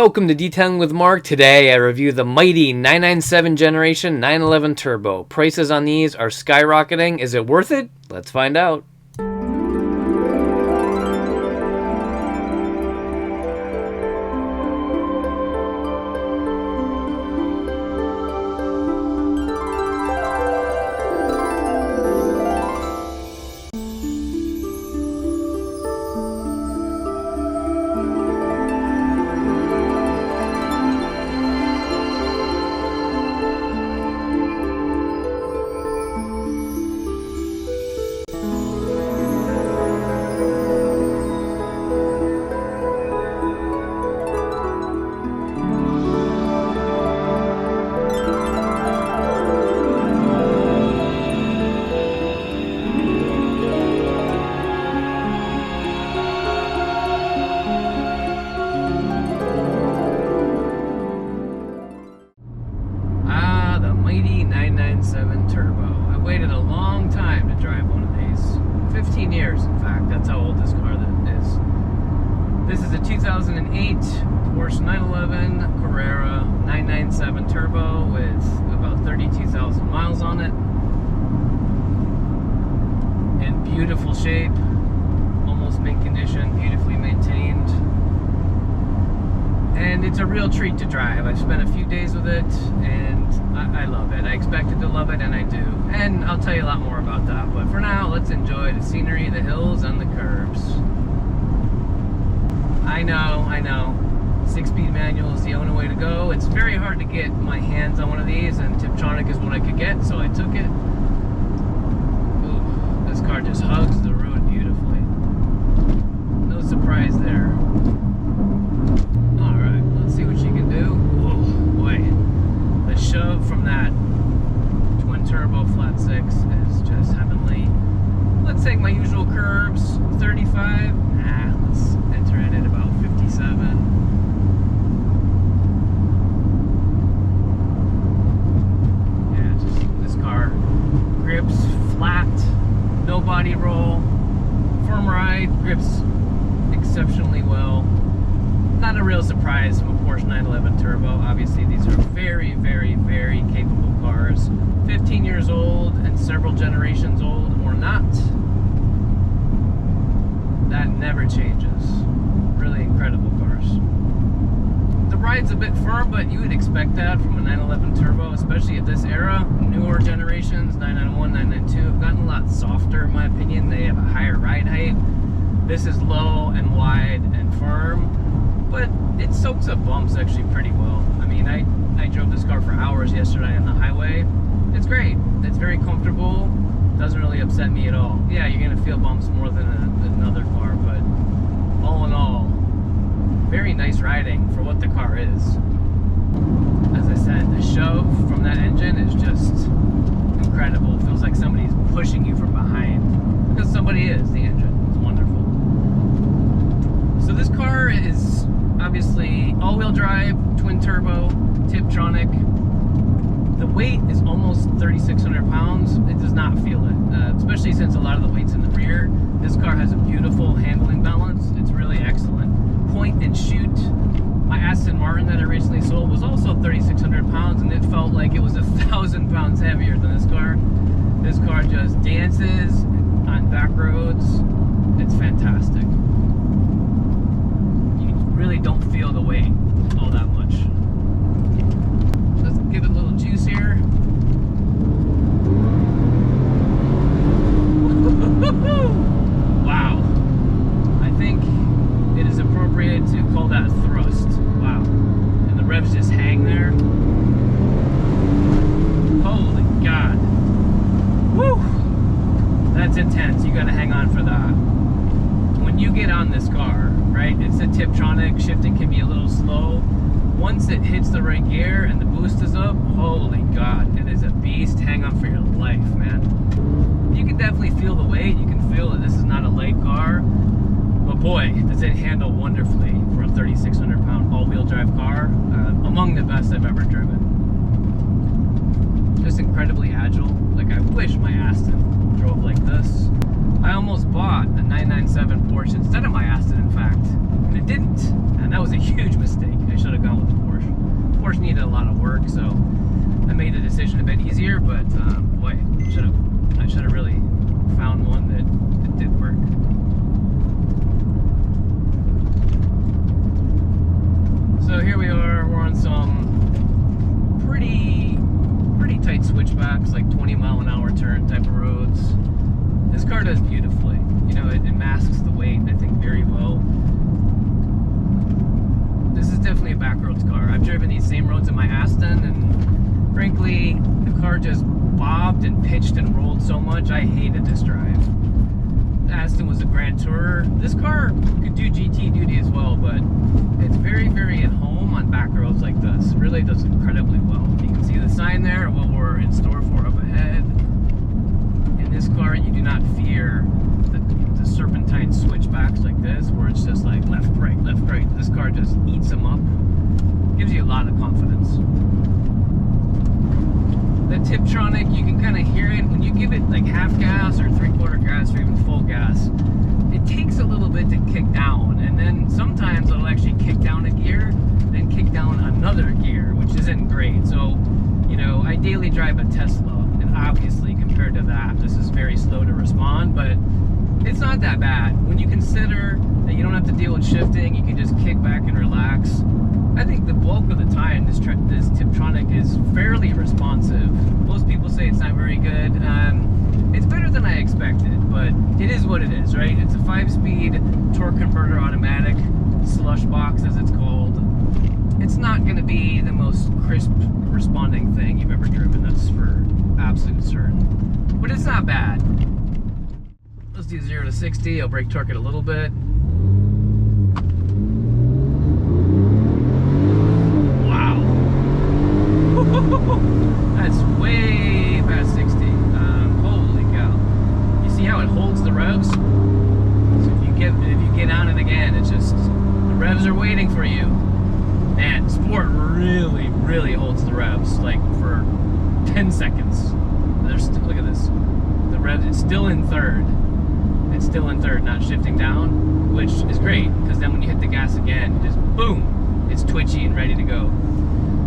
Welcome to Detailing with Mark. Today I review the mighty 997 generation 911 Turbo. Prices on these are skyrocketing. Is it worth it? Let's find out. The mighty 997 Turbo. I waited a long time to drive one of these. 15 years, in fact. That's how old this car is. This is a 2008 Porsche 911 Carrera 997 Turbo with about 32,000 miles on it. In beautiful shape, almost mint condition, beautifully maintained. And it's a real treat to drive. I've spent a few days with it, and I love it. I expected to love it, and I do. And I'll tell you a lot more about that. But for now, let's enjoy the scenery, the hills, and the curves. I know. 6-speed manual is the only way to go. It's very hard to get my hands on one of these, and Tiptronic is what I could get, so I took it. Ooh, this car just hugs the road beautifully. No surprise there. See what she can do. Whoa, boy, the shove from that twin turbo flat 6 is just heavenly. Let's take my usual curves. 35. Let's enter in at about 57. Yeah, just this car grips flat, no body roll, firm ride, grips exceptionally well. Not a real surprise from a Porsche 911 Turbo. Obviously, these are very, very, very capable cars. 15 years old and several generations old or not. That never changes. Really incredible cars. The ride's a bit firm, but you would expect that from a 911 Turbo, especially at this era. Newer generations, 991, 992, have gotten a lot softer in my opinion. They have a higher ride height. This is low and wide and firm. But it soaks up bumps actually pretty well. I mean, I drove this car for hours yesterday on the highway. It's great. It's very comfortable. Doesn't really upset me at all. Yeah, you're going to feel bumps more than another car, but all in all, very nice riding for what the car is. As I said, the shove from that engine is just incredible. It feels like somebody's pushing you from behind. Because somebody is, the engine. It's wonderful. So this car is obviously all-wheel drive, twin turbo, Tiptronic. The weight is almost 3,600 pounds. It does not feel it, especially since a lot of the weight's in the rear. This car has a beautiful handling balance. It's really excellent. Point and shoot. My Aston Martin that I recently sold was also 3,600 pounds, and it felt like it was 1,000 pounds heavier than this car. This car just dances on back roads. It's fantastic. Really don't feel the weight all that much. Let's give it a little juice here. Wow. I think it is appropriate to call that thrust. Wow. And the revs just hang there. Holy God. Woo! That's intense. You gotta hang on for that. When you get on this car, right, it's a Tiptronic, shifting can be a little slow. Once it hits the right gear and the boost is up, holy God, it is a beast. Hang on for your life, man. You can definitely feel the weight. You can feel that this is not a light car, but boy, does it handle wonderfully for a 3,600 pound all-wheel drive car. Among the best I've ever driven. Just incredibly agile. Like, I wish my Aston drove like this. I almost bought a 997 Porsche instead of my Aston, in fact, and it didn't, and that was a huge mistake. I should have gone with the Porsche. Porsche needed a lot of work, so I made the decision a bit easier, but boy, I should have really found one that did work. So here we are, we're on some pretty tight switchbacks, like 20-mile-an-hour turn type of roads. This car does beautifully. You know, it masks the weight, I think, very well. This is definitely a backroads car. I've driven these same roads in my Aston, and frankly, the car just bobbed and pitched and rolled so much, I hated this drive. The Aston was a Grand Tourer. This car could do GT duty as well, but it's very, very at home on back roads like this. It really does incredibly well. You can see the sign there, what we're in store for up ahead. In this car, you do not fear the serpentine switchbacks like this, where it's just like left, right, left, right. This car just eats them up. Gives you a lot of confidence. The Tiptronic, you can kind of hear it when you give it like half gas or 3/4 gas or even full gas. It takes a little bit to kick down, and then sometimes it'll actually kick down a gear, then kick down another gear, which isn't great. So, you know, I daily drive a Tesla, and obviously compared to that, this is very slow to respond, but it's not that bad. When you consider that you don't have to deal with shifting, you can just kick back and relax. I think the bulk of the time this Tiptronic is fairly responsive. Most people say it's not very good. It's better than I expected, but it is what it is, right? It's a 5-speed torque converter automatic, slush box as it's called. It's not going to be the most crisp responding thing you've ever driven, that's for absolute certain. But it's not bad. Let's do 0 to 60. I'll brake torque it a little bit. That's way past 60. Holy cow! You see how it holds the revs? So if you get on it again, it's just the revs are waiting for you. Man, Sport really holds the revs like for 10 seconds. Look at this. The revs, it's still in third. It's still in third, not shifting down, which is great because then when you hit the gas again, it just boom, it's twitchy and ready to go.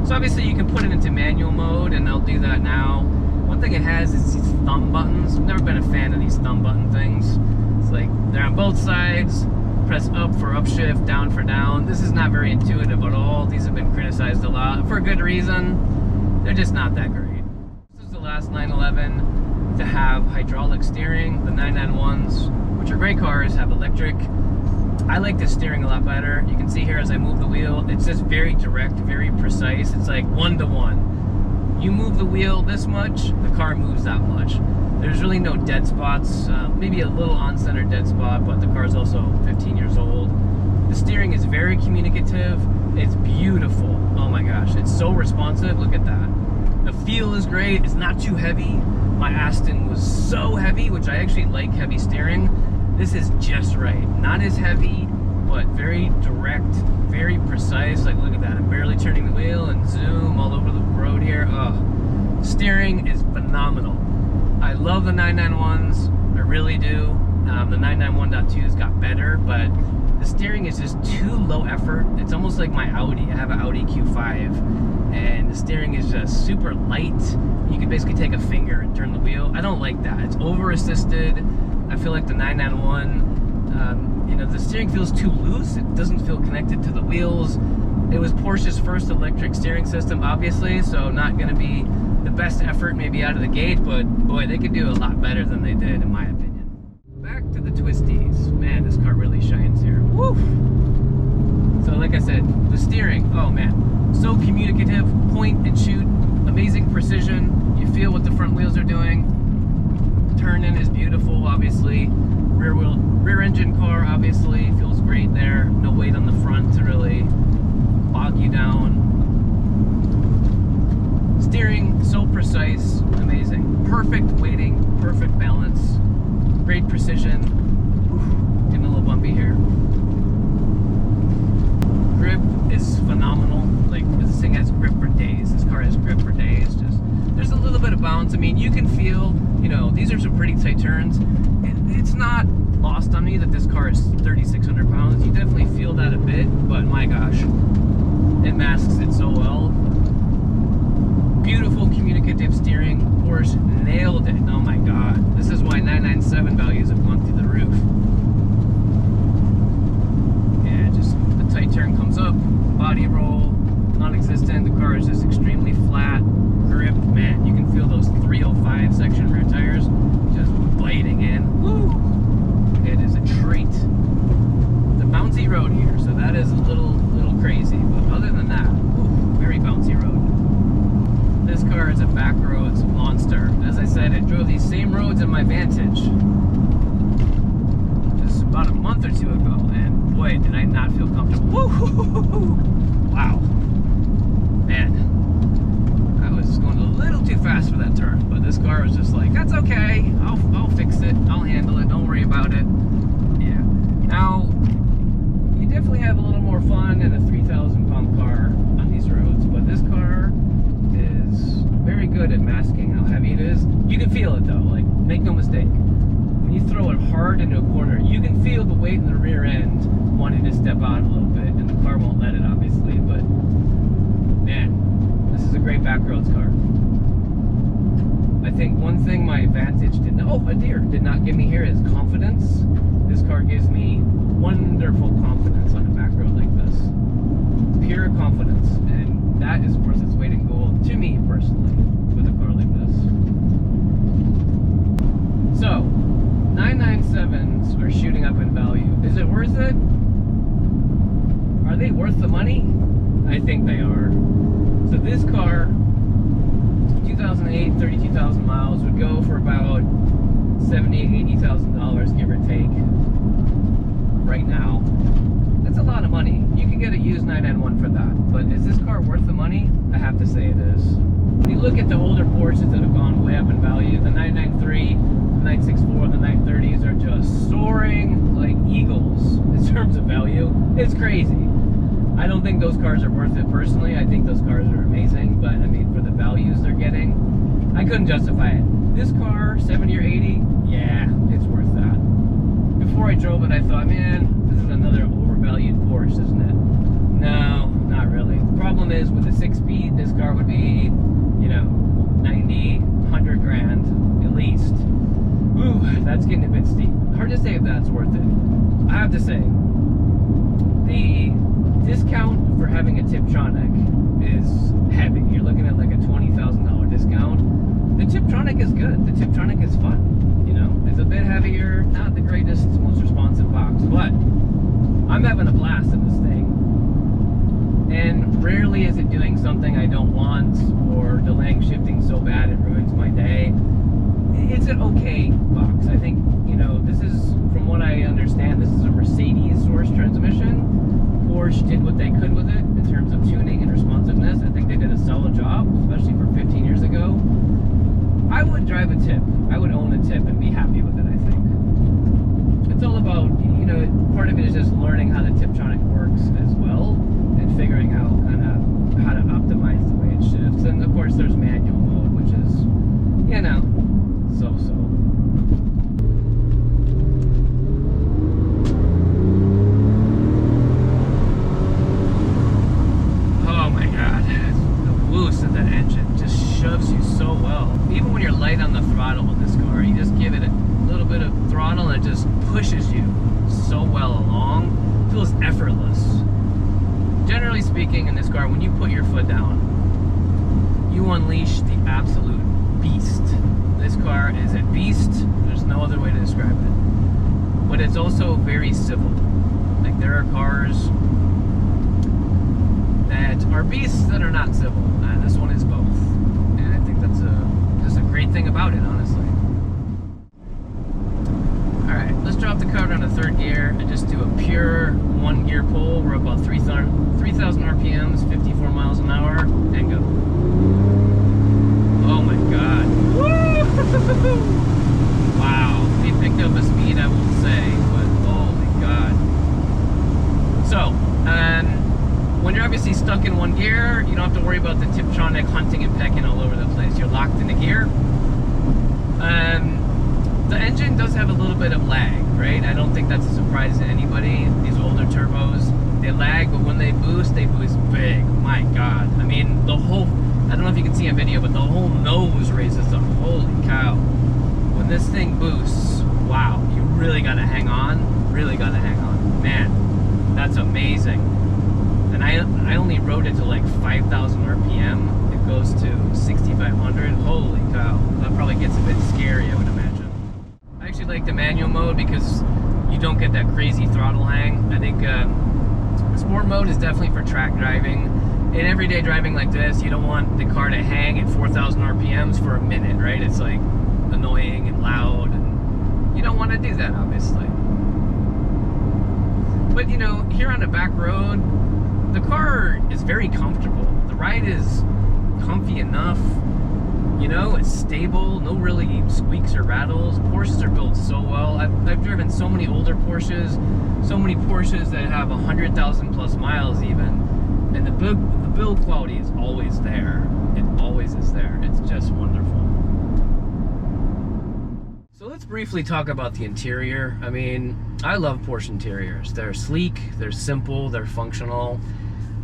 So obviously you can put it into manual mode, and I'll do that now. One thing it has is these thumb buttons. I've never been a fan of these thumb button things. It's like they're on both sides. Press up for upshift, down for down. This is not very intuitive at all. These have been criticized a lot for good reason. They're just not that great. This is the last 911 to have hydraulic steering. The 991s, which are great cars, have electric. I like the steering a lot better. You can see here as I move the wheel, it's just very direct, very precise. It's like 1-to-1. You move the wheel this much, the car moves that much. There's really no dead spots, maybe a little on-center dead spot, but the car's also 15 years old. The steering is very communicative. It's beautiful. Oh my gosh, it's so responsive. Look at that. The feel is great. It's not too heavy. My Aston was so heavy, which I actually like heavy steering. This is just right. Not as heavy, but very direct, very precise. Like, look at that. I'm barely turning the wheel and zoom all over the road here. Oh, steering is phenomenal. I love the 991s. I really do. The 991.2's got better, but the steering is just too low effort. It's almost like my Audi. I have an Audi Q5, and the steering is just super light. You can basically take a finger and turn the wheel. I don't like that. It's over-assisted. I feel like the 991, you know, the steering feels too loose. It doesn't feel connected to the wheels. It was Porsche's first electric steering system, obviously, so not going to be the best effort maybe out of the gate, but boy, they could do a lot better than they did, in my opinion. Back to the twisties. Man, this car really shines here. Woo! So like I said, the steering, oh man, so communicative, point and shoot, amazing precision. You feel what the front wheels are doing. Turn-in is beautiful, obviously. Rear engine car, obviously, feels great there. No weight on the front to really bog you down. Steering, so precise, amazing. Perfect weighting, perfect balance, great precision. Getting a little bumpy here. Grip is phenomenal. Like, this thing has grip for days. This car has grip for days. Just, there's a little bit of bounce. I mean, you can feel, you know, these are some pretty tight turns. it's not lost on me that this car is 3,600 pounds. You definitely feel that a bit, but my gosh, it masks it so well. Beautiful communicative steering. Porsche nailed it. Oh my god. This is why 997 values have gone through the roof. Yeah, just the tight turn comes up, body roll, non-existent. The car is just extremely flat. Grip, man, you can feel those 305 section rear tires just biting in. Woo! It is a treat. The bouncy road here, so that is a little crazy, but other than that, woo, very bouncy road. This car is a back roads monster. As I said, I drove these same roads in my Vantage just about a month or two ago, and boy, did I not feel comfortable. Woo! Wow. Man, I was going a little too fast for that turn, but this car was just like, that's okay, I'll fix it, I'll handle it, don't worry about it. Yeah. Now, you definitely have a little more fun in a 3,000 pound car on these roads, but this car is very good at masking how heavy it is. You can feel it though, like, make no mistake. When you throw it hard into a corner, you can feel the weight in the rear end wanting to step out a little bit, and the car won't let it, obviously, but man, this is a great backroads car. I think one thing my Vantage did not, oh, a deer, did not give me here is confidence. This car gives me wonderful confidence on a back road like this. Pure confidence, and that is worth its weight in gold to me personally with a car like this. So, 997s are shooting up in value. Is it worth it? Are they worth the money? I think they are. So this car, 2008, 32,000 miles, would go for about $70,000, $80,000, give or take, right now. That's a lot of money. You can get a used 991 for that, but is this car worth the money? I have to say it is. When you look at the older Porsches that have gone way up in value, the 993, the 964, the 930s are just soaring like eagles in terms of value. It's crazy. I don't think those cars are worth it personally. I think those cars are amazing, but I mean, for the values they're getting, I couldn't justify it. This car, 70 or 80, yeah, it's worth that. Before I drove it, I thought, man, this is another overvalued Porsche, isn't it? No, not really. The problem is with a 6-speed, this car would be, you know, 90, 100 grand at least. Ooh, that's getting a bit steep. Hard to say if that's worth it. I have to say, the discount for having a Tiptronic is heavy. You're looking at like a $20,000 discount. The Tiptronic is good. The Tiptronic is fun. You know, it's a bit heavier, not the greatest, most responsive box, but I'm having a blast in this thing. And rarely is it doing something I don't want or delaying shifting so bad it ruins my day. It's an okay box. I think, you know, this is, from what I understand, this is a Mercedes source transmission. Porsche did what they could with it in terms of tuning and responsiveness. I think they did a solid job, especially for 15 years ago. I would drive a Tip. I would own a Tip and be happy with it, I think. It's all about, you know, part of it is just learning how the Tiptronic works as well and figuring out kind of how to optimize the way it shifts. And of course there's manual mode, which is, you know, so-so. Oh my god, the boost of that engine just shoves you so well. Even when you're light on the throttle with this car, you just give it a little bit of throttle and it just pushes you so well along. It feels effortless. Generally speaking, in this car, when you put your foot down, you unleash the absolute beast. This car is a beast. There's no other way to describe it. But it's also very civil. Like, there are cars that are beasts that are not civil, and this one is both. And I think that's just a great thing about it, honestly. Alright, let's drop the car down to third gear and just do a pure one gear pull. We're about 3,000 RPMs, 54 miles an hour, and go. Oh my god. Woo! Wow, we picked up a speed, I won't say, but oh my god. So, when you're obviously stuck in one gear, you don't have to worry about the Tiptronic hunting and pecking all over the place. You're locked in the gear. The engine does have a little bit of lag, right? I don't think that's a surprise to anybody. These older turbos, they lag, but when they boost big. My God. I mean, the whole, I don't know if you can see a video, but the whole nose raises up. Holy cow. When this thing boosts, wow, you really gotta hang on. Really gotta hang on. Man, that's amazing. And I only rode it to like 5,000 RPM. It goes to 6,500. Holy cow. That probably gets a bit scary, I would imagine. I actually like the manual mode because you don't get that crazy throttle hang. I think sport mode is definitely for track driving. In everyday driving like this, you don't want the car to hang at 4,000 RPMs for a minute, right? It's like annoying and loud, and you don't want to do that, obviously. But you know, here on the back road, the car is very comfortable. The ride is comfy enough. You know, it's stable, no really squeaks or rattles. Porsches are built so well. I've driven so many older Porsches, so many Porsches that have 100,000 plus miles even, and the build quality is always there. It always is there. It's just wonderful. So let's briefly talk about the interior. I mean, I love Porsche interiors. They're sleek, they're simple, they're functional.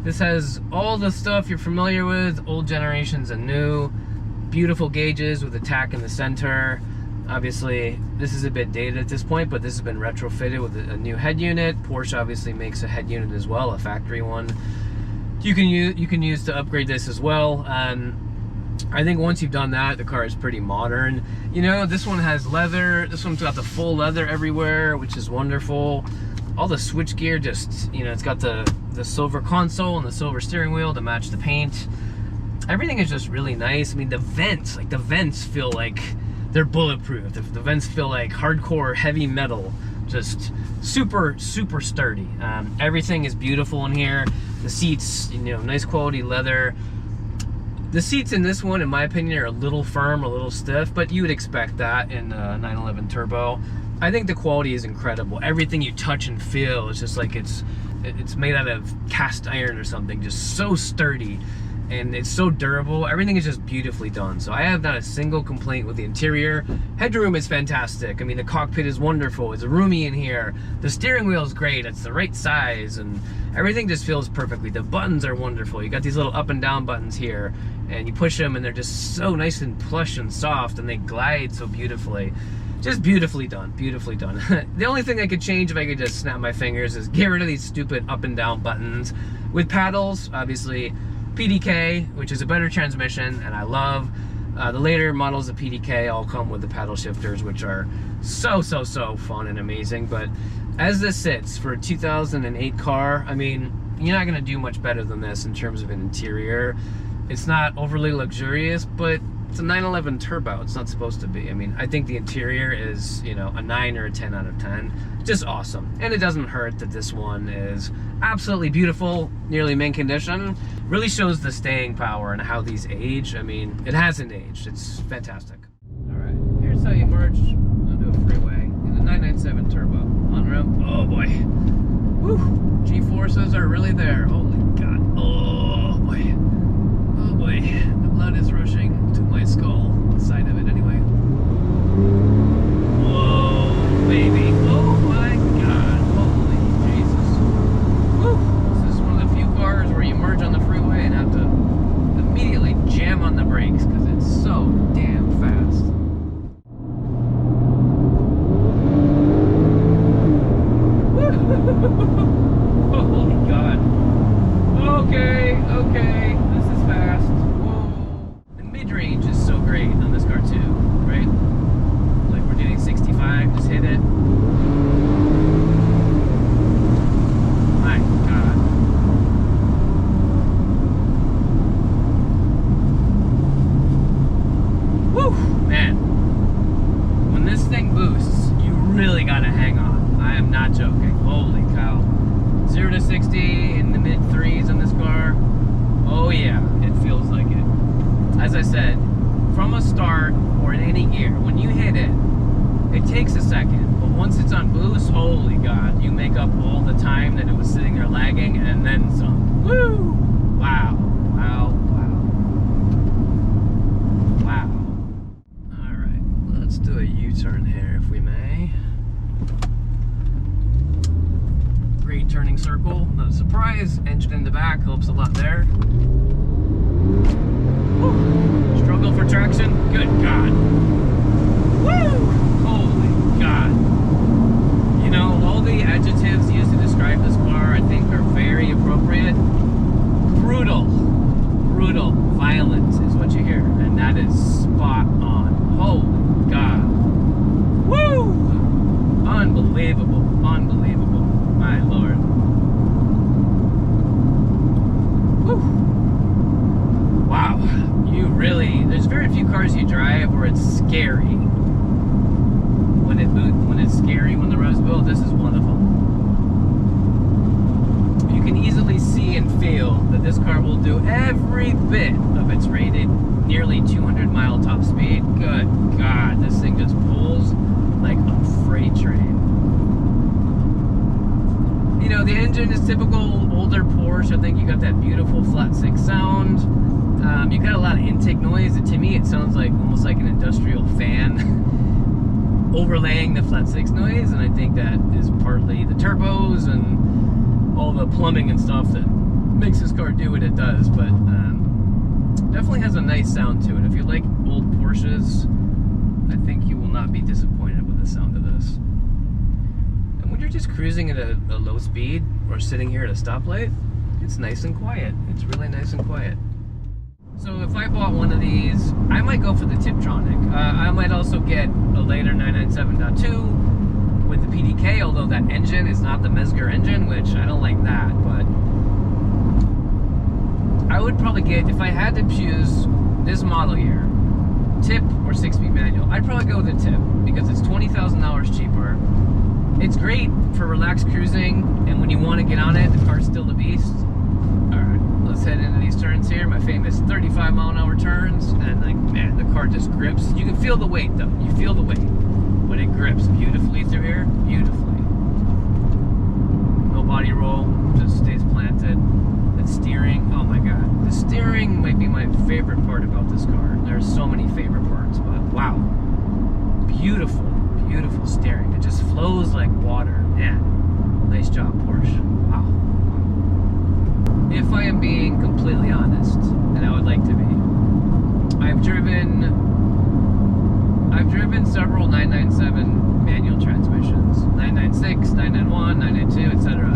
This has all the stuff you're familiar with, old generations and new. Beautiful gauges with a tack in the center. Obviously, this is a bit dated at this point, but this has been retrofitted with a new head unit. Porsche obviously makes a head unit as well, a factory one. You can use to upgrade this as well. I think once you've done that, the car is pretty modern. You know, this one has leather. This one's got the full leather everywhere, which is wonderful. All the switchgear just, you know, it's got the silver console and the silver steering wheel to match the paint. Everything is just really nice. I mean, the vents feel like they're bulletproof. The vents feel like hardcore heavy metal. Just super, super sturdy. Everything is beautiful in here. The seats, you know, nice quality leather. The seats in this one, in my opinion, are a little firm, a little stiff, but you would expect that in a 911 Turbo. I think the quality is incredible. Everything you touch and feel is just like it's made out of cast iron or something. Just so sturdy. And it's so durable. Everything is just beautifully done. So I have not a single complaint with the interior. Headroom is fantastic. I mean, the cockpit is wonderful. It's roomy in here. The steering wheel is great. It's the right size, and everything just feels perfectly. The buttons are wonderful. You got these little up and down buttons here, and you push them, and they're just so nice and plush and soft, and they glide so beautifully. Just beautifully done, beautifully done. The only thing I could change if I could just snap my fingers is get rid of these stupid up and down buttons. With paddles, obviously, PDK, which is a better transmission, and I love. The later models of PDK all come with the paddle shifters, which are so fun and amazing. But as this sits for a 2008 car, I mean, you're not gonna do much better than this in terms of an interior. It's not overly luxurious, but it's a 911 Turbo. It's not supposed to be. I mean, I think the interior is, you know, a 9 or a 10 out of 10. Just awesome. And it doesn't hurt that this one is absolutely beautiful, nearly mint condition. Really shows the staying power and how these age. I mean, it hasn't aged. It's fantastic. All right, here's how you merge onto a freeway in a 997 Turbo. On ramp. Oh boy. Whew. G-forces are really there. Holy God. Oh boy. Oh boy. The blood is rushing to my skull. The side of it anyway. Whoa, baby. Oh my God. Holy Jesus. Woo. This is one of the few cars where you merge on the freeway and have to immediately jam on the brakes because it's so damn fast. Holy God. Okay. This is fast. Whoa. The mid-range is so great on this car too, right? Like we're doing 65, just hit it. My God. Woo, man. When this thing boosts, you really gotta hang on. I am not joking. Holy cow. 0 to 60 in the mid 3s on this car. Oh yeah, it feels like it. As I said, from a start or in any gear, when you hit it, it takes a second. But once it's on boost, holy God, you make up all the time that it was sitting there lagging and then some. Woo! Wow. Alright, let's do a U-turn here. back helps a lot there. Woo. Struggle for traction. Good God. Woo! Holy God. You know, all the adjectives used to describe this car, I think, are very appropriate. Brutal. Brutal. Violent is what you hear. And that is spot on. Holy God. Woo! Unbelievable. Unbelievable. My Lord. Woo! Wow. You really, there's very few cars you drive where it's scary. When it's scary when the road's built, this is one of them. You can easily see and feel that this car will do every bit of its rated nearly 200 mile top speed. Good God, this thing just pulls like a freight train. You know, the engine is typical older Porsche. I think you got that beautiful flat six sound. You got a lot of intake noise. And to me, it sounds like almost like an industrial fan overlaying the flat six noise. And I think that is partly the turbos and all the plumbing and stuff that makes this car do what it does. But definitely has a nice sound to it. If you like old Porsches, I think you will not be disappointed with the sound of this. And when you're just cruising at a low speed or sitting here at a stoplight, it's nice and quiet. It's really nice and quiet. So if I bought one of these, I might go for the Tiptronic. I might also get a later 997.2 with the PDK, although that engine is not the Mezger engine, which I don't like that, but I would probably get, if I had to choose this model year, tip or 6-speed manual, I'd probably go with the tip because it's $20,000 cheaper. It's great for relaxed cruising, and when you want to get on it, the car's still the beast. Alright, let's head into these turns here, my famous 35 mile an hour turns, and like, man, the car just grips. You can feel the weight though, you feel the weight, but it grips beautifully through here, beautifully. No body roll, just stays planted. The steering, oh my God, the steering might be my favorite part about this car. There's so many favorite parts, but wow, beautiful, beautiful steering. It just flows like water. Man, nice job, Porsche. Wow. If I am being completely honest, and I would like to be, I've driven several 997 manual transmissions, 996, 991, 992, etc.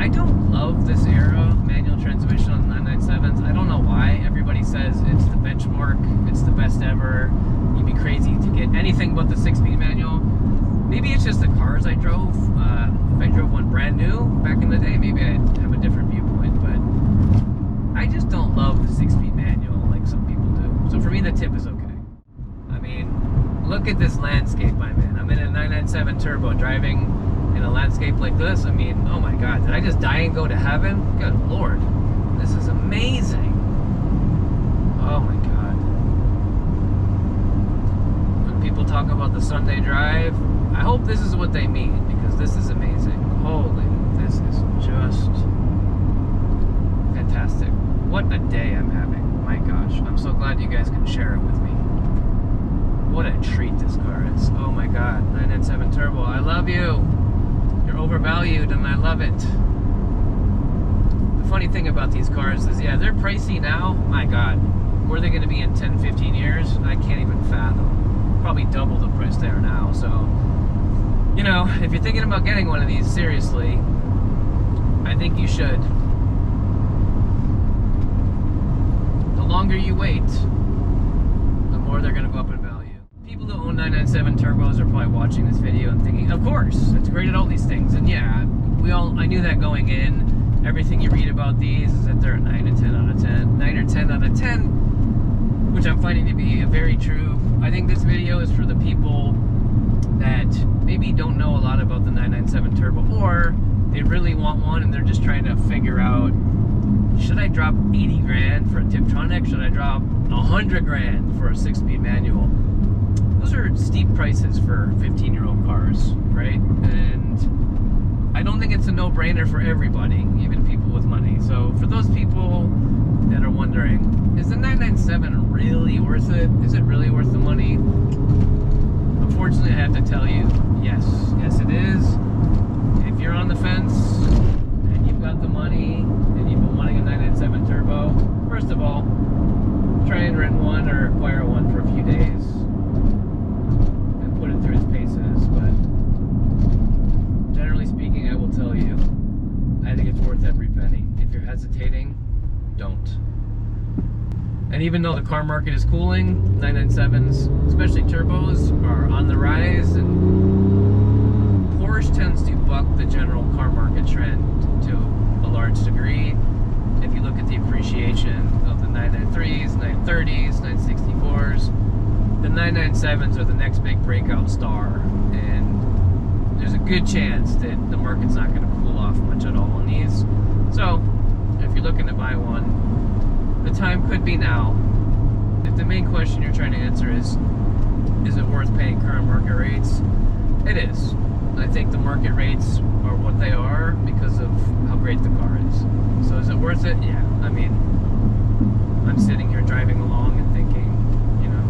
I don't love this era manual transmission on the 997s. I don't know why. Everybody says it's the benchmark, it's the best ever. You'd be crazy to get anything but the 6-speed manual. Maybe it's just the cars I drove. If I drove one brand new back in the day, maybe I'd have a different viewpoint, but I just don't love the 6-speed manual like some people do. So for me, the tip is okay. I mean, look at this landscape I'm in. I'm in a 997 turbo driving in a landscape like this. I mean, oh my God, did I just die and go to heaven? Good Lord, this is amazing. Oh my God. When people talk about the Sunday drive, I hope this is what they mean, because this is amazing. Holy, this is just fantastic. What a day I'm having. My gosh, I'm so glad you guys can share it with me. What a treat this car is. Oh my God, 997 turbo, I love you. You're overvalued and I love it. The funny thing about these cars is, yeah, they're pricey now. My God, where are they going to be in 10, 15 years? I can't even fathom. Probably double the price they are now. So, you know, if you're thinking about getting one of these, seriously, I think you should. The longer you wait, the more they're going to go up in value. People who own 997 turbos are probably watching this video and thinking, of course, it's great at all these things. And yeah, I knew that going in. Everything you read about these is that they're a 9 or 10 out of 10. 9 or 10 out of 10, which I'm finding to be very true. I think this video is for the people that maybe don't know a lot about the 997 turbo, or they really want one and they're just trying to figure out, should I drop 80 grand for a Tiptronic? Should I drop 100 grand for a 6-speed manual? Those are steep prices for 15-year-old cars, right? And I don't think it's a no-brainer for everybody, even people with money. So for those people that are wondering, is the 997 really worth it? Is it really worth the money? Unfortunately, I have to tell you, yes. Yes, it is. If you're on the fence and the money and you've been wanting a 997 turbo, first of all, try and rent one or acquire one for a few days and put it through its paces. But generally speaking, I will tell you, I think it's worth every penny. If you're hesitating, don't. And even though the car market is cooling, 997s, especially turbos, are on the rise, and Porsche tends to buck the general car market trend to a large degree. If you look at the appreciation of the 993s, 930s, 964s, the 997s are the next big breakout star, and there's a good chance that the market's not going to cool off much at all on these. So, if you're looking to buy one, the time could be now. If the main question you're trying to answer is it worth paying current market rates? It is. I think the market rates are what they are because of how great the car is. So is it worth it? Yeah. I mean, I'm sitting here driving along and thinking, you know,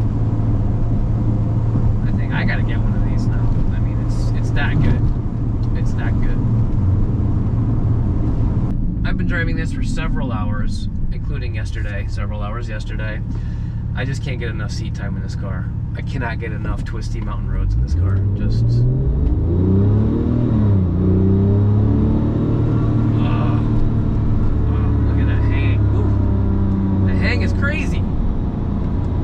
I think I gotta get one of these now. I mean, it's that good. It's that good. I've been driving this for several hours, including yesterday, several hours yesterday. I just can't get enough seat time in this car. I cannot get enough twisty mountain roads in this car. Just... look at that hang. Woo. The hang is crazy.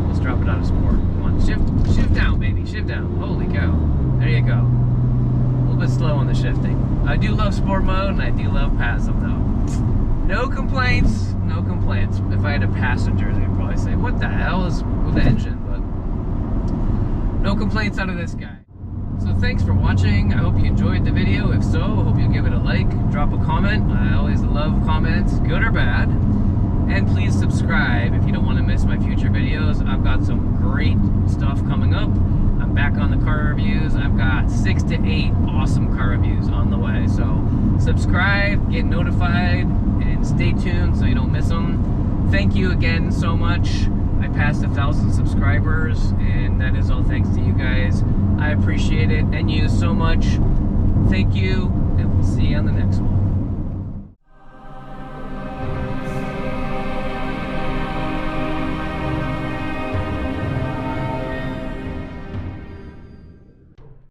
Let's drop it out of sport. Come on, shift down, baby, shift down. Holy cow. There you go. A little bit slow on the shifting. I do love sport mode, and I do love passive though. No complaints, no complaints. If I had a passenger, they'd probably say, what the hell is with the engine? But no complaints out of this guy. So thanks for watching. I hope you enjoyed the video. If so, I hope you give it a like, drop a comment. I always love comments, good or bad. And please subscribe if you don't want to miss my future videos. I've got some great stuff coming up. I'm back on the car reviews. I've got 6 to 8 awesome car reviews on the way. So subscribe, get notified, and stay tuned so you don't miss them. Thank you again so much. I passed 1,000 subscribers, and that is all thanks to you guys. I appreciate it, and you so much. Thank you, and we'll see you on the next one.